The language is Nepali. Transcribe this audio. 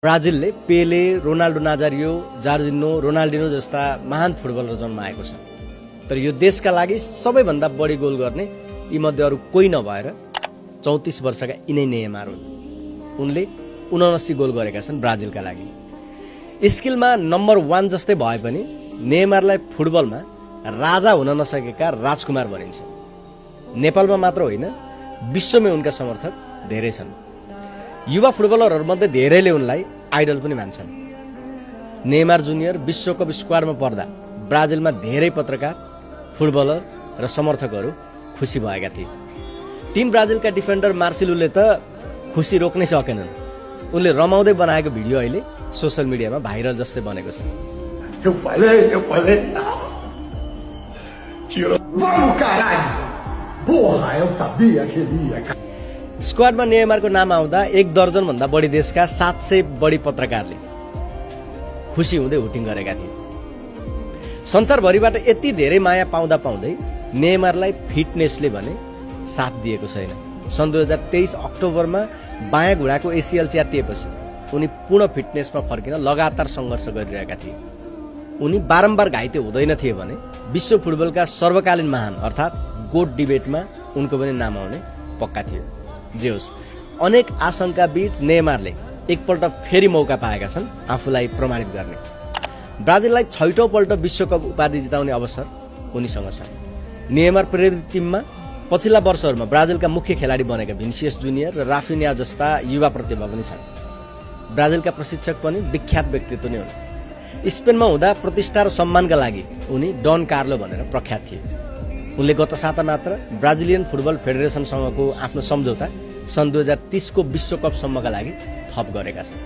ब्राजिलले पेले, रोनाल्डो नाजारियो, जार्जिनो, रोनाल्डिनो जस्ता महान फुटबलर जन्माएको छ। तर यो देशका लागि सबैभन्दा बढी गोल गर्ने यी मध्ये अरू कोही नभएर 34 वर्षका यिनै नेयमार हुन्। उनले 79 गोल गरेका छन् ब्राजिलका लागि। स्किलमा नम्बर 1 जस्तै भए पनि नेयमारलाई फुटबलमा राजा हुन नसकेका राजकुमार भनिन्छ। नेपालमा मात्र होइन, विश्वमै उनका समर्थक धेरै छन्। युवा फुटबलरहरूमध्ये धेरैले उनलाई आइडल पनि मान्छन्। नेयमार जुनियर विश्वकप स्क्वाडमा पर्दा ब्राजिलमा धेरै पत्रकार, फुटबलर र समर्थकहरू खुसी भएका थिए। टिम ब्राजिलका डिफेन्डर मार्सिलोले त खुसी रोक्नै सकेनन्। उनले रमाउँदै बनाएको भिडियो अहिले सोशल मिडियामा भाइरल जस्तै बनेको छ। Eu falei. Tira. Vamos, caralho! Porra, eu sabia que ele ia. स्क्वाडमा नेयमारको नाम आउँदा 1 दर्जन भन्दा बढी देशका 700 बढी पत्रकारले खुसी हुँदै हुटिङ गरेका थिए। संसारभरिबाट यति धेरै माया पाउँदा पाउँदै नेयमारलाई फिटनेसले भने साथ दिएको छैन। सन् 2023 अक्टोबरमा बायाँ घुँडाको एसिएल च्यातिएपछि उनी पूर्ण फिटनेसमा फर्किन लगातार सङ्घर्ष गरिरहेका थिए। उनी बारम्बार घाइते हुँदैन थिए भने विश्व फुटबलका सर्वकालीन महान अर्थात् गोट डिबेटमा उनको पनि नाम आउने पक्का थियो। जे होस्, अनेक आशंका बीच नेयमारले एकपल्ट फेरि मौका पाएका छन् आफूलाई प्रमाणित गर्ने। ब्राजिललाई 6औं पल्ट विश्वकप उपाधि जिताउने अवसर उनीसँग छ। नेयमार प्रेरित टिममा पछिल्ला वर्षहरूमा ब्राजिलका मुख्य खेलाडी बनेका भिनिसियस जुनियर र राफिनिया जस्ता युवा प्रतिभा पनि छन्। ब्राजिलका प्रशिक्षक पनि विख्यात व्यक्तित्व नै हुन्। स्पेनमा हुँदा प्रतिष्ठा र सम्मानका लागि उनी डन कार्लो भनेर प्रख्यात थिए। उनले गत साता मात्र ब्राजिलियन फुटबल फेडरेसनसँगको आफ्नो सम्झौता सन् 2030 को विश्वकपसम्मका लागि थप गरेका छन्।